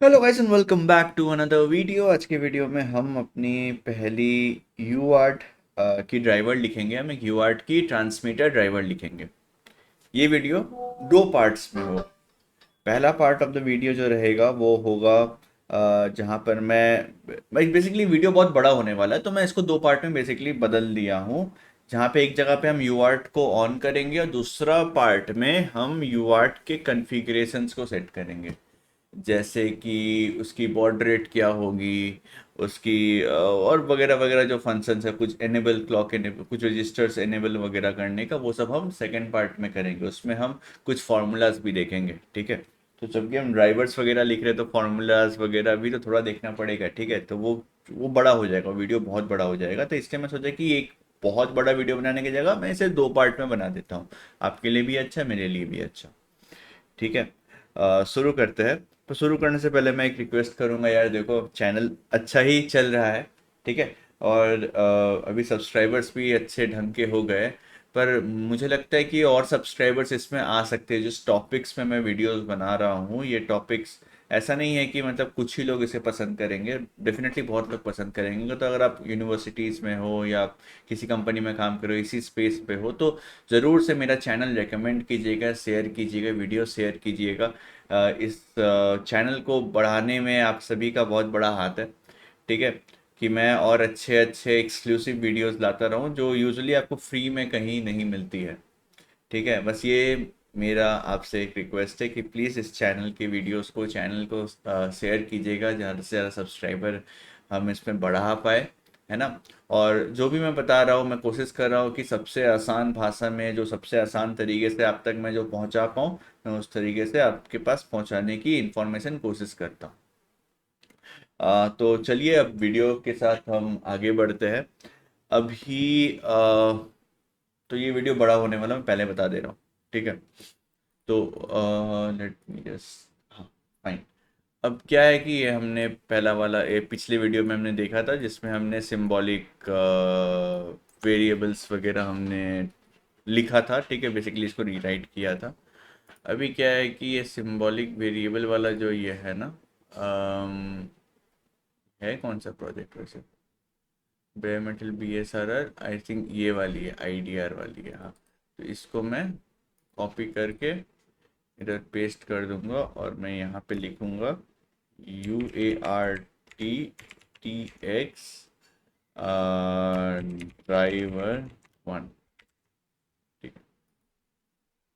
Hello guys and welcome back to another video. आज के video में हम अपनी पहली यू आर्ट की ड्राइवर लिखेंगे। हम एक यू आर्ट की ट्रांसमीटर ड्राइवर लिखेंगे। ये वीडियो दो पार्ट्स में हो। पहला पार्ट ऑफ द वीडियो जो रहेगा वो होगा जहाँ पर मैं बेसिकली वीडियो बहुत बड़ा होने वाला है, तो मैं इसको दो पार्ट में बेसिकली बदल दिया हूँ। जहाँ पे एक जगह पे हम यू आर्ट को ऑन करेंगे और दूसरा पार्ट में हम यू आर्ट के कन्फिगरेशंस को सेट करेंगे। जैसे कि उसकी बॉड रेट क्या होगी, उसकी और वगैरह वगैरह जो फंक्शंस है, कुछ एनेबल क्लॉक एनेबल, कुछ रजिस्टर्स एनेबल वगैरह करने का, वो सब हम सेकंड पार्ट में करेंगे। उसमें हम कुछ फार्मूलाज भी देखेंगे, ठीक है। तो जब कि हम ड्राइवर्स वगैरह लिख रहे हैं तो फार्मूलाज वगैरह भी तो थोड़ा देखना पड़ेगा, ठीक है। तो वो बड़ा हो जाएगा, वीडियो बहुत बड़ा हो जाएगा, तो इसलिए मैं सोचा कि एक बहुत बड़ा वीडियो बनाने की जगह मैं इसे दो पार्ट में बना देता हूँ। आपके लिए भी अच्छा, मेरे लिए भी अच्छा, ठीक है। शुरू करते हैं। तो शुरू करने से पहले मैं एक रिक्वेस्ट करूंगा यार, देखो चैनल अच्छा ही चल रहा है, ठीक है। और अभी सब्सक्राइबर्स भी अच्छे ढंग के हो गए, पर मुझे लगता है कि और सब्सक्राइबर्स इसमें आ सकते हैं। जिस टॉपिक्स में मैं वीडियोस बना रहा हूँ, ये टॉपिक्स ऐसा नहीं है कि मतलब कुछ ही लोग इसे पसंद करेंगे, डेफिनेटली बहुत लोग पसंद करेंगे। तो अगर आप यूनिवर्सिटीज़ में हो या आप किसी कंपनी में काम करो, इसी स्पेस पे हो, तो ज़रूर से मेरा चैनल रेकमेंड कीजिएगा, शेयर कीजिएगा, वीडियो शेयर कीजिएगा। इस चैनल को बढ़ाने में आप सभी का बहुत बड़ा हाथ है, ठीक है। कि मैं और अच्छे अच्छे एक्सक्लूसिव वीडियोस लाता रहूं जो यूजुअली आपको फ्री में कहीं नहीं मिलती है, ठीक है। बस ये मेरा आपसे एक रिक्वेस्ट है कि प्लीज़ इस चैनल को शेयर कीजिएगा, ज़्यादा से ज़्यादा सब्सक्राइबर हम इसमें बढ़ा पाए, है ना। और जो भी मैं बता रहा हूँ, मैं कोशिश कर रहा हूँ कि सबसे आसान भाषा में, जो सबसे आसान तरीके से आप तक मैं जो पहुँचा पाऊँ, मैं उस तरीके से आपके पास पहुँचाने की इंफॉर्मेशन कोशिश करता हूँ। तो चलिए अब वीडियो के साथ हम आगे बढ़ते हैं। अभी तो ये वीडियो बड़ा होने वाला, मैं पहले बता दे रहा हूँ, ठीक है। तो लेट मी जस्ट, हाँ, फाइन। अब क्या है कि ये हमने पहला वाला पिछले वीडियो में हमने देखा था, जिसमें हमने सिंबॉलिक वेरिएबल्स वगैरह हमने लिखा था, ठीक है। बेसिकली इसको रीराइट किया था। अभी क्या है कि ये सिंबॉलिक वेरिएबल वाला जो ये है ना, अम, है कौन सा प्रोजेक्ट वैसे, bare metal B S R R, I think ये वाली है, आई डी आर वाली है, हाँ। तो इसको मैं कॉपी करके इधर पेस्ट कर दूंगा और मैं यहाँ पे लिखूंगा U A R T T x driver one, ठीक है।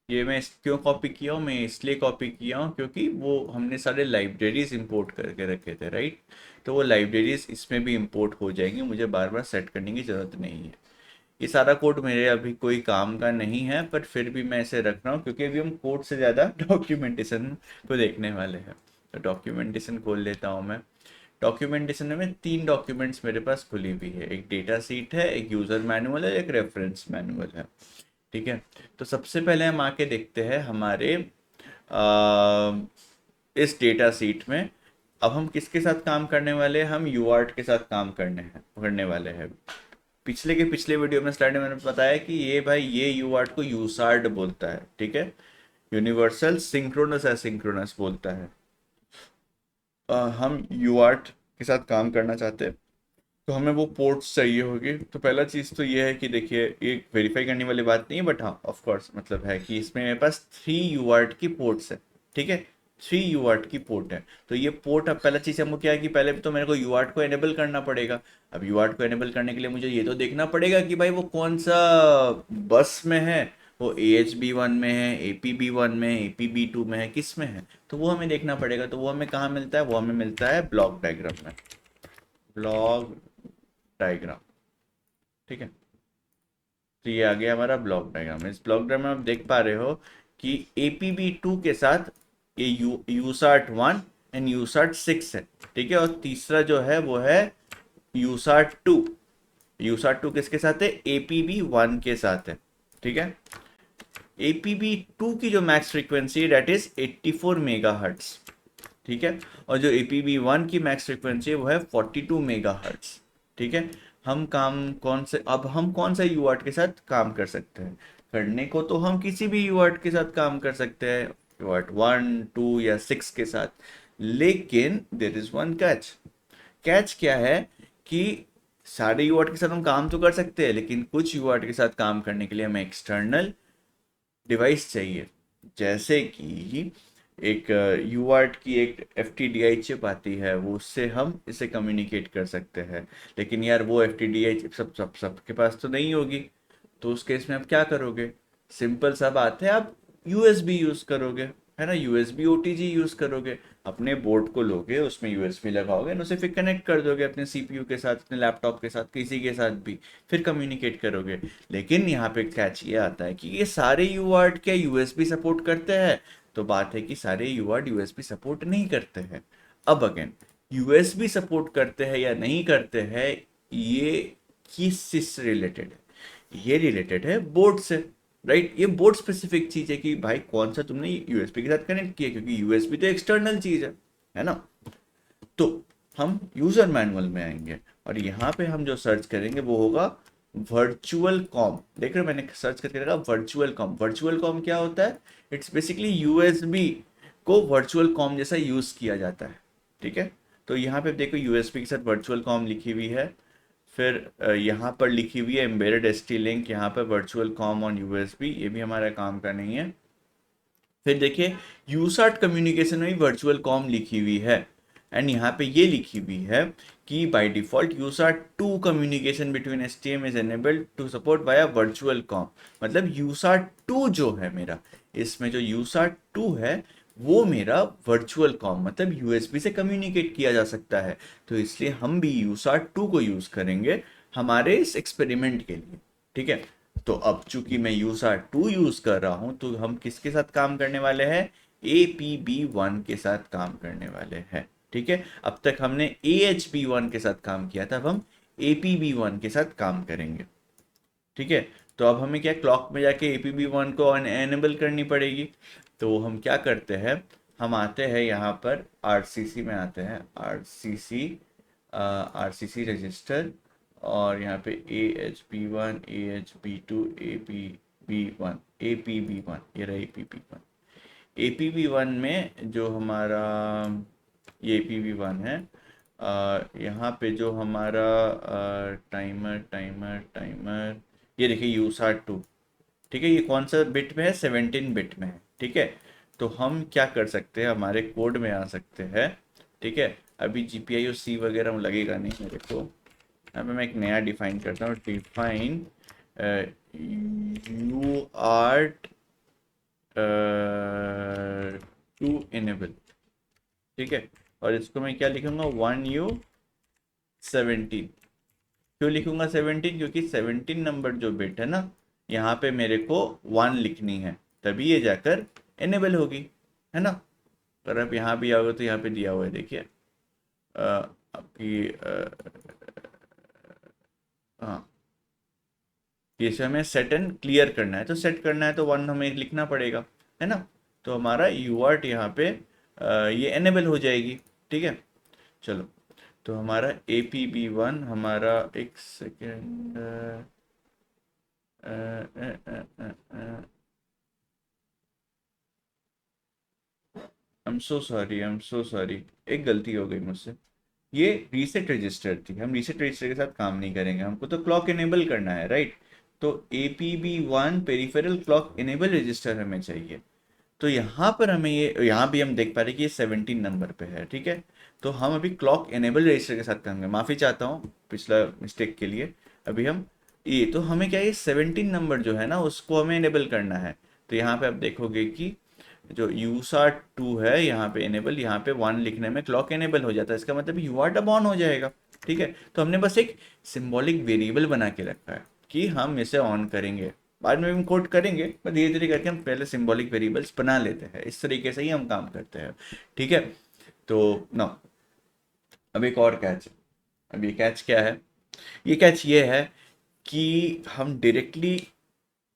ये मैं क्यों कॉपी किया हूँ, मैं इसलिए कॉपी किया हूँ क्योंकि वो हमने सारे लाइब्रेरीज इंपोर्ट करके रखे थे, राइट। तो वो लाइब्रेरीज इसमें भी इंपोर्ट हो जाएंगी, मुझे बार बार सेट करने की ज़रूरत नहीं है। ये सारा कोड मेरे अभी कोई काम का नहीं है, पर फिर भी मैं इसे रख रहा हूँ क्योंकि अभी हम कोड से ज़्यादा डॉक्यूमेंटेशन को देखने वाले हैं। तो डॉक्यूमेंटेशन खोल लेता हूँ मैं। डॉक्यूमेंटेशन में तीन डॉक्यूमेंट्स मेरे पास खुली हुई है, एक डेटा सीट है, एक यूज़र मैनुअल है, एक रेफरेंस मैनुअल है, ठीक है। तो सबसे पहले हम आके देखते हैं हमारे अ, इस डेटा सीट में। अब हम किसके साथ काम करने वाले हैं, हम यूआर्ट के साथ काम करने वाले हैं। पिछले के पिछले वीडियो में स्लाइड में मैंने बताया कि ये भाई, ये यूआर्ट को यूसार्ट बोलता है, ठीक है। यूनिवर्सल सिंक्रोनस एसिंक्रोनस बोलता है। हम यूआर्ट के साथ काम करना चाहते हैं, तो हमें वो पोर्ट्स चाहिए होगी। तो पहला चीज़ तो ये है कि देखिए, ये वेरीफाई करने वाली बात नहीं है, बट हाँ ऑफ कोर्स मतलब है कि इसमें मेरे पास 3 यूआर्ट की पोर्ट्स है, ठीक है। 3 यूआर्ट की पोर्ट है। तो ये पोर्ट, अब पहला चीज़ हमको क्या है कि पहले तो मेरे को यूआर्ट को एनेबल करना पड़ेगा। अब यूआर्ट को एनेबल करने के लिए मुझे ये तो देखना पड़ेगा कि भाई वो कौन सा बस में है, वो ए एच बी वन में है, ए पी बी वन में है, ए पी बी टू में है, किस में है। तो वो हमें देखना पड़ेगा। तो वो हमें कहाँ मिलता है, वो हमें मिलता है ब्लॉक डायग्राम में, ब्लॉक डायग्राम, ठीक है। तो ये आ गया हमारा ब्लॉक डायग्राम। इस ब्लॉक डायग्राम में आप देख पा रहे हो कि APB2 के साथ ये यूसार्ट वन एंड यूसार्ट सिक्स है, ठीक है। और तीसरा जो है वो है यूसार्ट टू। यूसार्ट टू किसके साथ है, APB1 के साथ है, ठीक है। APB2 की जो मैक्स फ्रीक्वेंसी है डेट इज 84 मेगा हर्ट्स, ठीक है। और जो APB1 की मैक्स फ्रीक्वेंसी है वो है 42 मेगा हर्ट्स, ठीक है। अब हम कौन सा यूआर्ट के साथ काम कर सकते हैं। करने को तो हम किसी भी यूआर्ट के साथ काम कर सकते हैं, यूआर्ट 1 2 या 6 के साथ। लेकिन there is one catch. Catch क्या है कि सारे यूआर्ट के साथ हम काम तो कर सकते हैं, लेकिन कुछ यूआर्ट के साथ काम करने के लिए हमें एक्सटर्नल डिवाइस चाहिए। जैसे कि एक यूआर्ट की एक एफ चिप आती है, वो उससे हम इसे कम्युनिकेट कर सकते हैं। लेकिन यार वो एफ चिप सबके पास तो नहीं होगी। तो उस केस में आप क्या करोगे? सिंपल सा बात है, आप यूएसबी यूज करोगे, है ना, यूएसबी ओटीजी यूज करोगे। अपने बोर्ड को लोगे, उसमें यूएसबी लगाओगे और उसे फिर कनेक्ट कर दोगे अपने सीपीयू के साथ, अपने लैपटॉप के साथ, किसी के साथ भी, फिर कम्युनिकेट करोगे। लेकिन यहाँ पे कैच ये आता है कि ये सारे यूआर्ट क्या यूएसबी सपोर्ट करते हैं? तो बात है कि सारे यूआर्ट यूएसबी सपोर्ट नहीं करते हैं। अब अगेन, यूएसबी सपोर्ट करते हैं या नहीं करते हैं, ये किससे रिलेटेड है? ये रिलेटेड है बोर्ड से, राइट। ये बोर्ड स्पेसिफिक चीज है कि भाई कौन सा तुमने यूएसबी के साथ कनेक्ट किया, क्योंकि यूएसबी तो एक्सटर्नल चीज है ना। तो हम यूजर मैनुअल में आएंगे और यहाँ पे हम जो सर्च करेंगे वो होगा वर्चुअल कॉम। देख रहे हो, मैंने सर्च करके रखा वर्चुअल कॉम। वर्चुअल कॉम क्या होता है? इट्स बेसिकली यूएसबी को वर्चुअल कॉम जैसा यूज किया जाता है, ठीक है। तो यहाँ पे देखो यूएसबी के साथ वर्चुअल कॉम लिखी हुई है, फिर यहाँ पर लिखी हुई है एम्बेडेड एसटी लिंक, यहाँ पर वर्चुअल कॉम ऑन यूएसबी, ये भी हमारा काम का नहीं है। फिर देखिए यूसार्ट कम्युनिकेशन में भी वर्चुअल कॉम लिखी हुई है, एंड यहाँ पे ये लिखी हुई है कि by default USART 2 communication between STM is enabled to support via virtual COM. मतलब यूसार्ट 2 जो है मेरा, इसमें जो यूसार्ट 2 है वो मेरा वर्चुअल कॉम, मतलब यूएसबी से कम्युनिकेट किया जा सकता है। तो इसलिए हम भी यूसार्ट 2 को यूज करेंगे हमारे इस एक्सपेरिमेंट के लिए, ठीक है। तो अब चूंकि मैं यूसार 2 यूज कर रहा हूं, तो हम किसके साथ काम करने वाले हैं? APB1 के साथ काम करने वाले हैं, ठीक है। अब तक हमने AHB1 के साथ काम किया था, अब हम APB1 के साथ काम करेंगे, ठीक है। तो अब हमें क्या, क्लॉक में जाके APB1 को एनेबल करनी पड़ेगी। तो हम क्या करते हैं, हम आते हैं यहाँ पर RCC में आते हैं, RCC रजिस्टर, और यहाँ पे AHB1, AHB2, APB1, ये रहा APB1। APB1 में जो हमारा ये APB1 है, यहाँ पे जो हमारा टाइमर टाइमर टाइमर, ये देखिए यूसार 2, ठीक है। ये कौन सा बिट में है? 17 बिट में है, ठीक है। तो हम क्या कर सकते हैं, हमारे कोड में आ सकते हैं, ठीक है। अभी GPIO C वगैरह लगेगा नहीं मेरे को, यहाँ पे मैं एक नया डिफाइन करता हूँ, define UART two enable, ठीक है। और इसको मैं क्या लिखूंगा, 1U17। क्यों लिखूंगा 17? क्योंकि 17 नंबर जो बिट है ना, यहाँ पे मेरे को 1 लिखनी है, तभी ये जाकर इनेबल होगी, है ना। पर अब यहाँ भी आओगे तो यहाँ पे दिया हुआ है, देखिए आपकी हाँ, इसे हमें सेट एंड क्लियर करना है, तो सेट करना है तो 1 हमें लिखना पड़ेगा, है ना। तो हमारा यूआर्ट यहाँ पे ये एनेबल हो जाएगी, ठीक है। चलो, तो हमारा APB1, हमारा एक second, I am so sorry, एक गलती हो गई मुझसे। ये रीसेट रजिस्टर थी, हम रीसेट रजिस्टर के साथ काम नहीं करेंगे, हमको तो क्लॉक इनेबल करना है, राइट। तो APB1 peripheral clock enable register हमें चाहिए। तो यहाँ पर हमें ये, यहाँ भी हम देख पा रहे हैं कि ये 17 नंबर पे है, ठीक है। तो हम अभी क्लॉक इनेबल रजिस्टर के साथ करेंगे, माफ़ी चाहता हूँ पिछला मिस्टेक के लिए। अभी हम ये, तो हमें क्या, ये 17 नंबर जो है ना उसको हमें इनेबल करना है। तो यहाँ पे आप देखोगे कि जो यूसार 2 है यहाँ पे इनेबल, यहाँ पे 1 लिखने में क्लॉक इनेबल हो जाता है, इसका मतलब यूआर्ट अब ऑन हो जाएगा, ठीक है। तो हमने बस एक सिंबॉलिक वेरिएबल बना के रखा है कि हम इसे ऑन करेंगे, बाद में हम कोड करेंगे, पर धीरे धीरे करके हम पहले सिंबॉलिक वेरिएबल्स बना लेते हैं, इस तरीके से ही हम काम करते हैं, ठीक है। तो ना, अब एक और कैच है। अब ये कैच क्या है? ये कैच ये है कि हम डायरेक्टली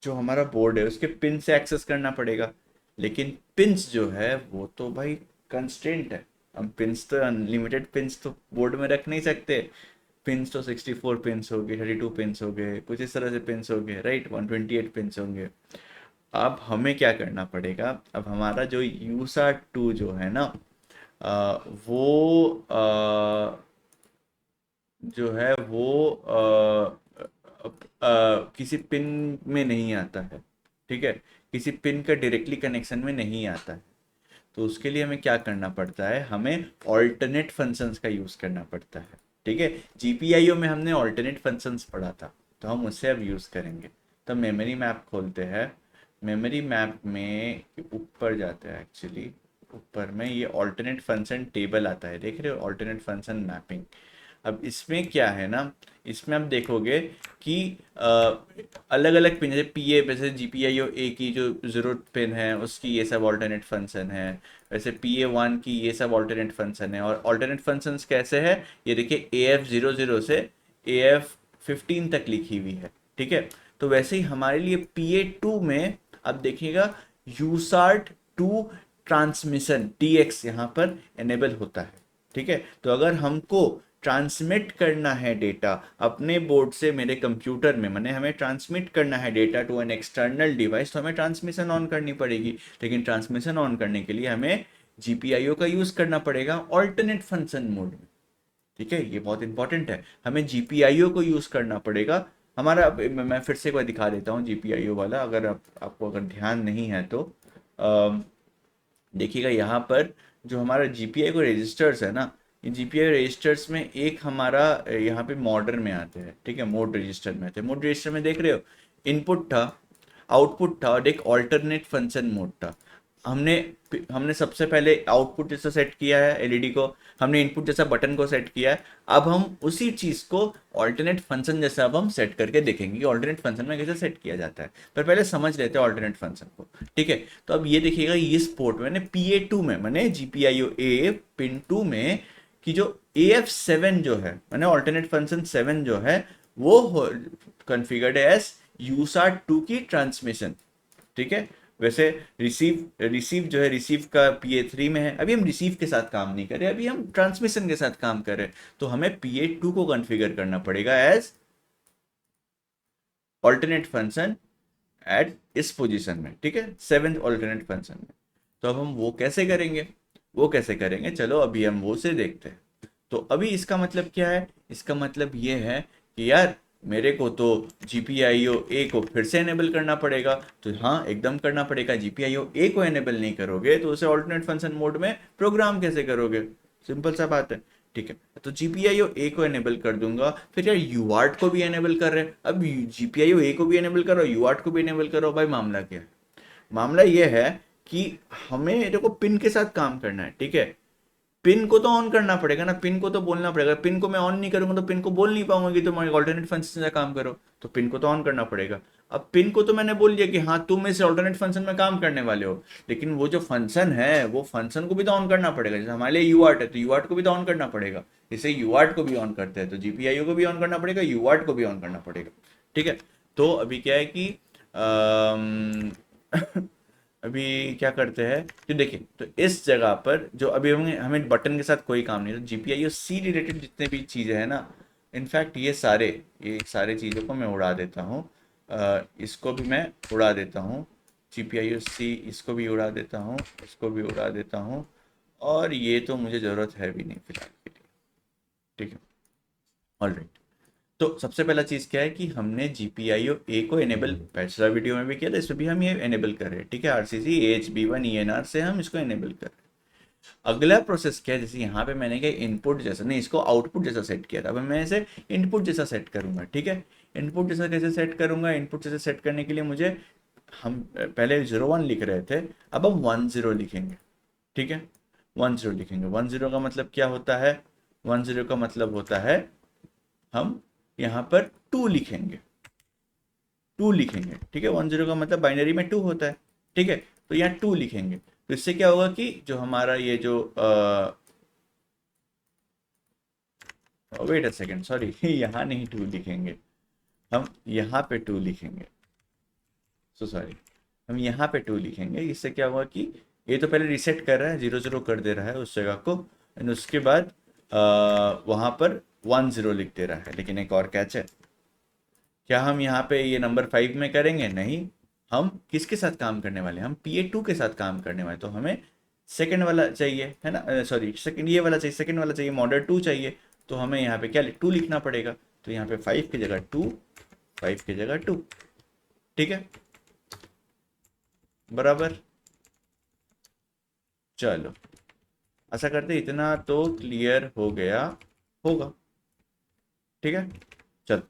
जो हमारा बोर्ड है उसके पिन से एक्सेस करना पड़ेगा, लेकिन पिंस जो है वो तो भाई कंस्ट्रेंट है। हम पिंस तो अनलिमिटेड पिंस तो बोर्ड में रख नहीं सकते। पिंस तो 64 पिंस हो गए, 32 पिंस हो गए, कुछ इस तरह से पिंस हो गए, राइट, 128 पिंस होंगे। अब हमें क्या करना पड़ेगा, अब हमारा जो यूसा 2 जो है ना, वो जो है वो किसी पिन में नहीं आता है, ठीक है, किसी पिन का डायरेक्टली कनेक्शन में नहीं आता है। तो उसके लिए हमें क्या करना पड़ता है, हमें ऑल्टरनेट फंक्शंस का यूज़ करना पड़ता है, ठीक है। जीपीआईओ में हमने ऑल्टरनेट फंक्शंस पढ़ा था, तो हम उससे अब यूज़ करेंगे। तो मेमोरी मैप खोलते हैं। मेमोरी मैप में ऊपर जाते हैं, एक्चुअली ऊपर में ये ऑल्टरनेट फंक्शन टेबल आता है, देख रहे हो, ऑल्टरनेट फंक्शन मैपिंग। अब इसमें क्या है ना, इसमें आप देखोगे कि अलग अलग पिन, जैसे पी ए, वैसे जी पी आई ओ ए की जो ज़रूरत पिन है उसकी ये सब ऑल्टरनेट फंक्शन है, वैसे पी ए वन की ये सब ऑल्टरनेट फंक्शन है। और ऑल्टरनेट फंक्शंस कैसे है, ये देखिए ए एफ ज़ीरो ज़ीरो से ए एफ 15 तक लिखी हुई है, ठीक है। तो वैसे ही हमारे लिए पी ए टू में अब देखिएगा यूसार्ट टू ट्रांसमिशन टी एक्स यहाँ पर एनेबल होता है, ठीक है। तो अगर हमको ट्रांसमिट करना है डेटा अपने बोर्ड से मेरे कंप्यूटर में, माने हमें ट्रांसमिट करना है data to an external device, तो हमें ट्रांसमिशन ऑन करनी पड़ेगी। लेकिन ट्रांसमिशन ऑन करने के लिए हमें जीपीआईओ का यूज़ करना पड़ेगा ऑल्टरनेट फंक्शन मोड में, ठीक है। ये बहुत इंपॉर्टेंट है, हमें जीपीआईओ को यूज़ करना पड़ेगा। हमारा मैं फिर से एक बार दिखा देता हूँ जीपीआईओ वाला, अगर आपको अगर ध्यान नहीं है तो देखिएगा यहाँ पर जो हमारा जीपीआई को रजिस्टर्स है ना, ये जीपीआई रजिस्टर्स में एक हमारा यहाँ पे मॉडर में आते हैं, ठीक है, मोड रजिस्टर में आते हैं। मोड रजिस्टर में देख रहे हो इनपुट था, आउटपुट था और एक ऑल्टरनेट फंक्शन मोड था। हमने हमने सबसे पहले आउटपुट जैसा सेट किया है एलईडी को, हमने इनपुट जैसा बटन को सेट किया है। अब हम उसी चीज़ को ऑल्टरनेट फंक्शन जैसा अब हम सेट करके देखेंगे कि ऑल्टरनेट फंक्शन में कैसे सेट किया जाता है। पर पहले समझ लेते हैं ऑल्टरनेट फंक्शन को, ठीक है। तो अब ये देखिएगा इस पोर्ट में पी ए टू में मैंने G P I O A pin two में कि जो ए एफ सेवन जो है मैंने ऑल्टरनेट फंक्शन 7 जो है वो कॉन्फ़िगर्ड एज यूसार्ट टू की ट्रांसमिशन, ठीक है। वैसे रिसीव रिसीव जो है रिसीव का पी ए थ्री में है, अभी हम रिसीव के साथ काम नहीं कर रहे, अभी हम ट्रांसमिशन के साथ काम कर रहे हैं। तो हमें पी ए टू को कॉन्फ़िगर करना पड़ेगा एज ऑल्टरनेट फंक्शन एट इस पोजीशन में, ठीक है, 7th ऑल्टरनेट फंक्शन में। तो अब हम वो कैसे करेंगे, वो कैसे करेंगे, चलो अभी हम वो से देखते हैं। तो अभी इसका मतलब क्या है, इसका मतलब ये है कि यार मेरे को तो GPIO ए को फिर से एनेबल करना पड़ेगा। तो हाँ, एकदम करना पड़ेगा। GPIO ए को एनेबल नहीं करोगे तो उसे ऑल्टरनेट फंक्शन मोड में प्रोग्राम कैसे करोगे, सिंपल सा बात है, ठीक है। तो GPIO ए को एनेबल कर दूंगा, फिर यार यूआर्ट को भी एनेबल कर रहे हैं। अब GPIO ए को भी एनेबल करो, यूआर्ट को भी एनेबल करो, भाई मामला क्या है। मामला ये है कि हमें देखो पिन के साथ काम करना है, ठीक है। पिन को तो ऑन करना पड़ेगा ना, पिन को तो बोलना पड़ेगा। पिन को मैं ऑन नहीं करूंगा तो पिन को बोल नहीं पाऊंगा कि तुम ऑल्टरनेट फंक्शन से काम करो, तो पिन को तो ऑन करना पड़ेगा। अब पिन को तो मैंने बोल दिया कि हाँ तुम इस ऑल्टरनेट फंक्शन में काम करने वाले हो, लेकिन वो जो फंक्शन है वो फंक्शन को भी तो ऑन करना पड़ेगा। जैसे हमारे लिए यूआर्ट है तो यूआर्ट को भी तो ऑन करना पड़ेगा। जैसे यूआर्ट को भी ऑन करते हैं तो जीपीआईओ को भी ऑन करना पड़ेगा, यूआर्ट को भी ऑन करना पड़ेगा, ठीक है। तो अभी क्या है कि अभी क्या करते हैं कि देखिए, तो इस जगह पर जो अभी हमें हमें बटन के साथ कोई काम नहीं है, तो जीपीआईओ सी रिलेटेड जितने भी चीज़ें हैं ना, इनफैक्ट ये सारे चीज़ों को मैं उड़ा देता हूँ। इसको भी मैं उड़ा देता हूँ, जीपीआईओ सी इसको भी उड़ा देता हूँ, इसको भी उड़ा देता हूँ, और ये तो मुझे ज़रूरत है भी नहीं फिलहाल के लिए, ठीक है। ऑलराइट, तो सबसे पहला चीज़ क्या है कि हमने GPIO ए को एनेबल पिछला वीडियो में भी किया था, इसमें भी हम ये एनेबल कर रहे हैं, ठीक है। RCC AHB1 ENR से हम इसको एनेबल कर रहे हैं। अगला प्रोसेस क्या है, जैसे यहाँ पे मैंने क्या इनपुट जैसा नहीं, इसको आउटपुट जैसा सेट किया था, अब मैं इसे इनपुट जैसा सेट करूंगा, ठीक है। इनपुट जैसा कैसे सेट करूंगा, इनपुट जैसे सेट करने के लिए मुझे, हम पहले 01 लिख रहे थे, अब हम 10 लिखेंगे, ठीक है। 10 लिखेंगे। 10 का मतलब क्या होता है, 10 का मतलब होता है हम यहाँ पर 2 लिखेंगे, 2 लिखेंगे, ठीक है। 10 का मतलब बाइनरी में 2 होता है, ठीक है। तो यहाँ 2 लिखेंगे, तो इससे क्या होगा कि जो हमारा ये जो वेट अ सेकेंड, सॉरी यहाँ नहीं 2 लिखेंगे, हम यहाँ पे 2 लिखेंगे, सो सॉरी, हम यहाँ पे 2 लिखेंगे। इससे क्या होगा कि ये तो पहले रीसेट कर रहा है, 00 कर दे रहा है उस जगह को, एंड उसके बाद वहाँ पर 10 लिख दे रहा है। लेकिन एक और कैच है, क्या हम यहाँ पे ये नंबर 5 में करेंगे, नहीं, हम किसके साथ काम करने वाले हैं, हम PA2 के साथ काम करने वाले। तो हमें सेकंड वाला चाहिए है ना, सॉरी सेकंड ये वाला चाहिए, सेकंड वाला चाहिए, मॉडल 2 चाहिए, तो हमें यहाँ पे क्या 2 लिखना पड़ेगा। तो यहाँ पे 5 की जगह 2, 5 की जगह 2, ठीक है, बराबर। चलो ऐसा करते, इतना तो क्लियर हो गया होगा, ठीक है। चल,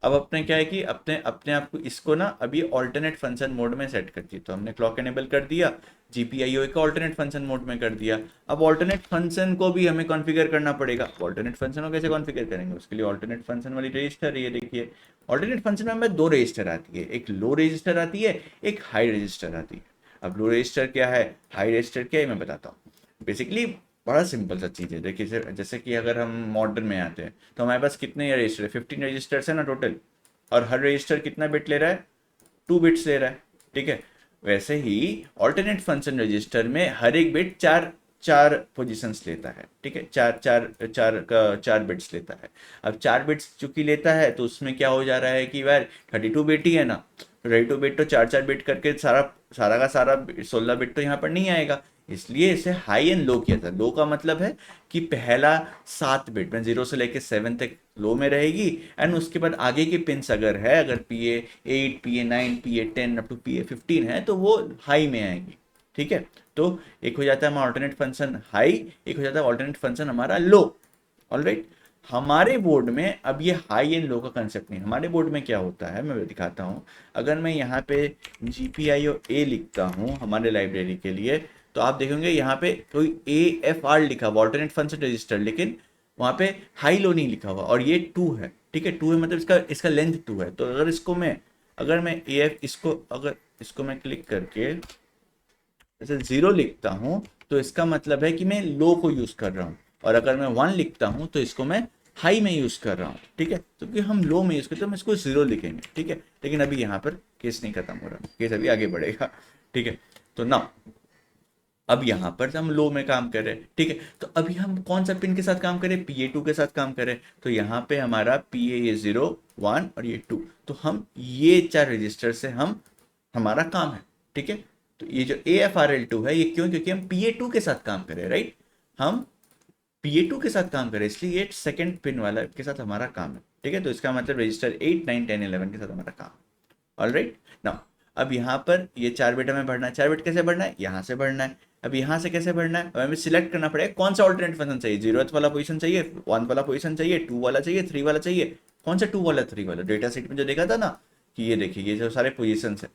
अब अपने क्या है कि अपने अपने आप को इसको ना अभी ऑल्टरनेट फंक्शन मोड में सेट कर दी, तो हमने क्लॉक एनेबल कर दिया, जीपीआईओ का ऑल्टरनेट फंक्शन मोड में कर दिया। अब ऑल्टरनेट फंक्शन को भी हमें कॉन्फ़िगर करना पड़ेगा। ऑल्टरनेट फंक्शन को कैसे कॉन्फ़िगर करेंगे, उसके लिए ऑल्टरनेट फंक्शन वाली रजिस्टर ये देखिए। ऑल्टरनेट फंक्शन में हमें दो रजिस्टर आती है, एक लो रजिस्टर आती है, एक हाई रजिस्टर आती है। अब लो रजिस्टर क्या है, हाई रजिस्टर क्या है, मैं बताता हूँ। बेसिकली बड़ा सिंपल सा चीज़ है, देखिए जैसे कि अगर हम मॉडर्न में आते हैं तो हमारे पास कितने रजिस्टर है, 15 रजिस्टर्स है ना टोटल, और हर रजिस्टर कितना बिट ले रहा है, 2 बिट्स ले रहा है, ठीक है। वैसे ही ऑल्टरनेट फंक्शन रजिस्टर में हर एक बिट चार चार पोजीशंस लेता है, ठीक है, चार चार चार का 4 बिट्स लेता है। अब 4 बिट्स चूंकि लेता है तो उसमें क्या हो जा रहा है कि यार 32 बिट ही है ना, तो 32 बिट तो 4 4 बिट करके सारा सारा का सारा 16 बिट तो यहाँ पर नहीं आएगा, इसलिए इसे हाई एंड लो किया था। लो का मतलब है कि पहला 7 बिट में 0 से लेके 7 तक लो में रहेगी, एंड उसके बाद आगे के पिंस अगर है, अगर PA8 PA9 PA10 up to PA15 है तो वो हाई में आएंगी, ठीक है। तो एक हो जाता है हमारा ऑल्टरनेट फंक्शन हाई, एक हो जाता है ऑल्टरनेट फंक्शन हमारा लो। ऑलराइट, हमारे बोर्ड में अब ये हाई एंड लो का कंसेप्ट नहीं, हमारे बोर्ड में क्या होता है मैं दिखाता हूँ। अगर मैं यहाँ पे GPIO A लिखता हूँ हमारे लाइब्रेरी के लिए, तो आप देखेंगे यहाँ पे कोई AFR लिखा हुआ ऑल्टरनेट फंक्शन रजिस्टर, लेकिन वहाँ पे हाई लो नहीं लिखा हुआ, और ये 2 है, ठीक है, 2 है मतलब इसका इसका लेंथ 2 है। तो अगर मैं AF इसको मैं क्लिक करके जैसे 0 लिखता हूँ तो इसका मतलब है कि मैं लो को यूज कर रहा हूँ, और अगर मैं 1 लिखता हूँ तो इसको मैं हाई में यूज कर रहा हूँ, ठीक है। तो क्योंकि हम लो में यूज करते हैं हम इसको 0 लिखेंगे, ठीक है। लेकिन अभी यहाँ पर केस नहीं खत्म हो रहा, केस अभी आगे बढ़ेगा, ठीक है। तो ना अब यहाँ पर हम लो में काम कर रहे हैं, ठीक है। तो अभी हम कौन सा पिन के साथ काम करें, PA2 के साथ काम करें, तो यहाँ पे हमारा PA ये 0 1 और ये 2, तो हम ये 4 रजिस्टर से हम हमारा काम है, ठीक है। तो ये जो AFRL2 है ये क्यों, क्योंकि हम PA2 के साथ काम करें, राइट। हम PA2 के साथ काम करें इसलिए ये सेकंड पिन वाला के साथ हमारा काम है, ठीक है। तो इसका मतलब रजिस्टर 8 9 10 11 के साथ हमारा काम है। ऑलराइट नाउ, अब यहाँ पर ये 4 बिट हमें भरना है, 4 बिट कैसे भरना है, यहाँ से भरना है। अब यहाँ से कैसे भरना है, अब हमें सिलेक्ट करना पड़ेगा कौन सा ऑल्टरनेट फंक्शन चाहिए, 0th वाला पोजीशन चाहिए, 1 वाला पोजीशन चाहिए, 2 वाला चाहिए, 3 वाला चाहिए। कौन सा 2 वाला 3 वाला, डेटा सेट में जो देखा था ना कि ये देखिए ये जो सारे पोजीशन है,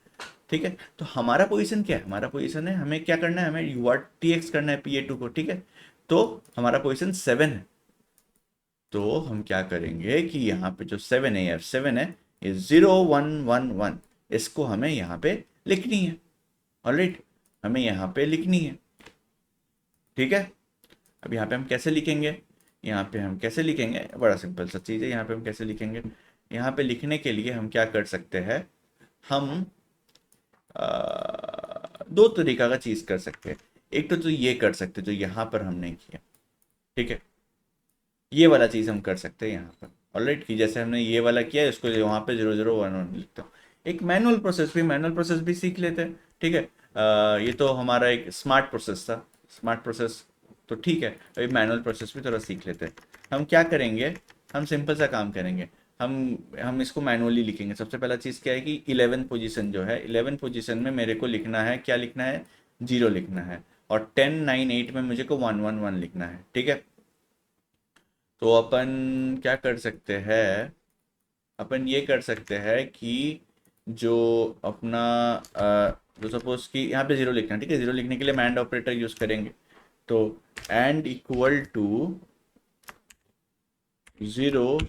ठीक है। तो हमारा पोजीशन क्या है, हमारा पोजीशन है हमें क्या करना है, हमें UART करना है PA2 को, ठीक है। तो हमारा पोजीशन 7 है, तो हम क्या करेंगे कि यहाँ पे जो 7 है F7 है, ये 0111 इसको हमें यहाँ पे लिखनी है। ऑलराइट, हमें यहाँ पे लिखनी है, ठीक है। अब यहाँ पे हम कैसे लिखेंगे, यहाँ पे हम कैसे लिखेंगे, बड़ा सिंपल सा चीज़ है। यहाँ पे हम कैसे लिखेंगे, यहाँ पे लिखने के लिए हम क्या कर सकते हैं, हम दो तरीका का चीज़ कर सकते हैं। एक तो ये कर सकते जो यहाँ पर हमने किया, ठीक है, ये वाला चीज़ हम कर सकते हैं यहाँ पर। ऑलराइट, कि जैसे हमने ये वाला किया है उसको वहाँ पे 0011 लिखता हूँ। एक मैनुअल प्रोसेस भी सीख लेते हैं, ठीक है। ये तो हमारा एक स्मार्ट प्रोसेस था, स्मार्ट प्रोसेस तो ठीक है, अभी मैनुअल प्रोसेस भी थोड़ा सीख लेते हैं। हम क्या करेंगे, हम सिंपल सा काम करेंगे, हम इसको मैनुअली लिखेंगे। सबसे पहला चीज़ क्या है कि 11 पोजीशन जो है, 11 पोजीशन में मेरे को लिखना है, क्या लिखना है, 0 लिखना है, और 10 9 8 में मुझे को 1 1 1 लिखना है, ठीक है। तो अपन क्या कर सकते हैं, अपन ये कर सकते हैं कि जो अपना जो सपोज कि यहाँ पे 0 लिखना है, ठीक है। 0 लिखने के लिए हम एंड ऑपरेटर यूज करेंगे, तो and equal to 0,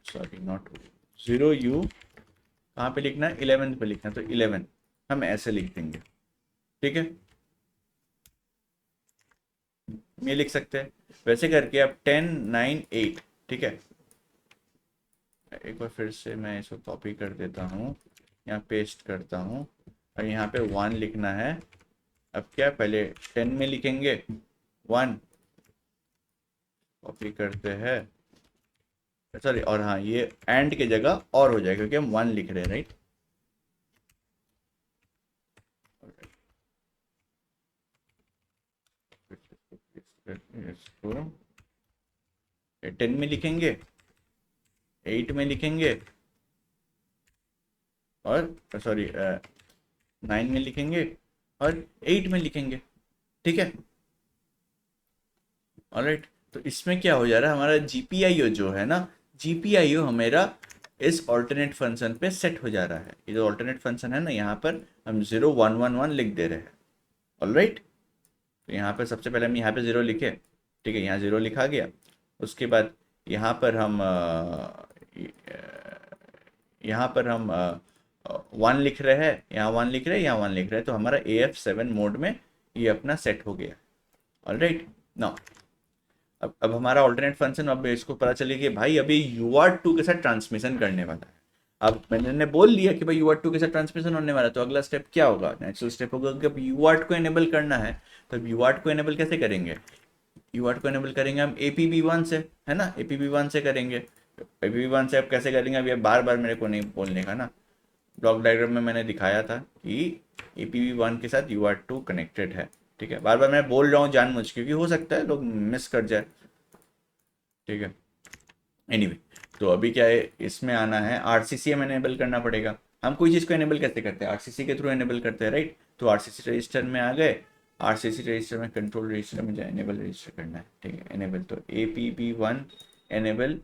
sorry not 0U, कहाँ पे लिखना है, 11 पे लिखना है, तो 11 हम ऐसे लिख देंगे, ठीक है। ये लिख सकते हैं वैसे करके। अब 10 9 8, ठीक है। एक बार फिर से मैं इसको कॉपी कर देता हूँ, यहाँ पेस्ट करता हूँ, और यहाँ पे 1 लिखना है। अब क्या पहले 10 में लिखेंगे 1, कॉपी करते हैं, सॉरी, और हाँ ये एंड की जगह और हो जाएगा क्योंकि हम 1 लिख रहे हैं, राइट। इसको 10 में लिखेंगे, 8 में लिखेंगे, और सॉरी 9 में लिखेंगे और 8 में लिखेंगे। ठीक है, ऑलराइट। तो इसमें क्या हो जा रहा है, हमारा जीपीआईओ जो है ना, जीपीआईओ हमारा इस ऑल्टरनेट फंक्शन पे सेट हो जा रहा है। ये जो ऑल्टरनेट फंक्शन है ना, यहाँ पर हम 0111 लिख दे रहे हैं। ऑलराइट, तो यहाँ पर सबसे पहले हम यहाँ पे 0 लिखे। ठीक है, यहाँ 0 लिखा गया। उसके बाद यहाँ पर हम यहाँ पर हम 1 लिख रहे हैं, यहाँ 1 लिख रहे हैं, यहाँ 1 लिख रहे हैं। तो हमारा AF7 मोड में ये अपना सेट हो गया। ऑलराइट, नाउ अब हमारा ऑल्टरनेट फंक्शन, अब इसको पता चले कि भाई अभी UART2 के साथ ट्रांसमिशन करने वाला है। अब मैंने बोल दिया कि भाई UART2 के साथ ट्रांसमिशन होने वाला है, तो अगला स्टेप क्या होगा, नेचुरल स्टेप होगा कि अब UART को एनेबल करना है। तो अब UART को एनेबल कैसे करेंगे, UART को एनेबल करेंगे हम APB1 से, है ना, APB1 से करेंगे। APB1 से अब कैसे करेंगे, अब ये बार बार मेरे को नहीं बोलने का ना, ब्लॉक डायग्राम में मैंने दिखाया था कि APB1 के साथ UART2 कनेक्टेड है। ठीक है, बार बार मैं बोल रहा हूँ जानबूझ के, क्योंकि हो सकता है लोग मिस कर जाए। ठीक है, एनीवे, तो अभी क्या है, इसमें आना है, RCCM एनेबल करना पड़ेगा। हम कोई चीज़ को एनेबल कैसे करते हैं, RCC के थ्रू एनेबल करते हैं, राइट। तो RCC रजिस्टर में आ गए, RCC रजिस्टर में कंट्रोल रजिस्टर में जाए, एनेबल रजिस्टर करना है। ठीक है, एनेबल, तो APB1 एनेबल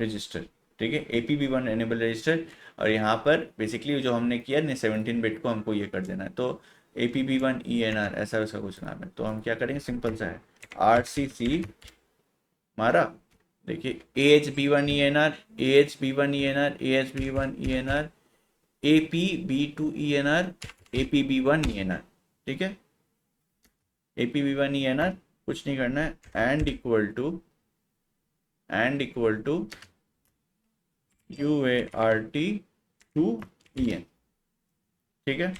रजिस्टर। ठीक है, APB1 एनेबल रजिस्टर, और यहाँ पर बेसिकली जो हमने किया ना 17 बिट को हमको ये कर देना है। तो APB1 ENR ऐसा वैसा कुछ नाम है। तो हम क्या करेंगे, सिंपल सा है, RCC हमारा देखिए AHB1 ENR, AHB1 ENR, AHB1 ENR, APB2 ENR, APB1 ENR। ठीक है, APB1 ENR, कुछ नहीं करना है, एंड इक्वल टू UART2EN। ठीक है,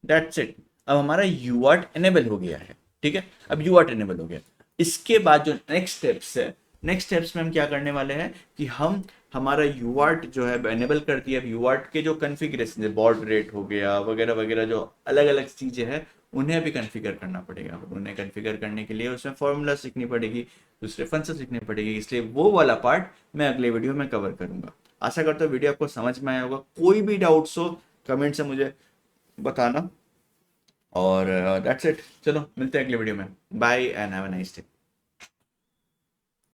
दैट्स इट। अब हमारा UART एनेबल हो गया है। ठीक है, अब UART एनेबल हो गया। इसके बाद जो नेक्स्ट स्टेप्स है, नेक्स्ट स्टेप्स में हम क्या करने वाले हैं कि हम हमारा UART जो है एनेबल कर दिया। अब UART के जो कन्फिग्रेशन है, बॉड रेट हो गया वगैरह वगैरह, जो अलग अलग चीज़ें हैं उन्हें भी कन्फिगर करना पड़ेगा। उन्हें कन्फिगर करने के लिए उसमें फॉर्मूला सीखनी पड़ेगी, दूसरे फंक्शन सीखने पड़ेगी। इसलिए वो वाला पार्ट मैं अगले वीडियो में कवर करूंगा। आशा करता हूँ वीडियो आपको समझ में आया होगा। कोई भी डाउट्स हो कमेंट से मुझे बताना, और दैट्स इट। चलो मिलते हैं अगले वीडियो में। Bye and have a nice day.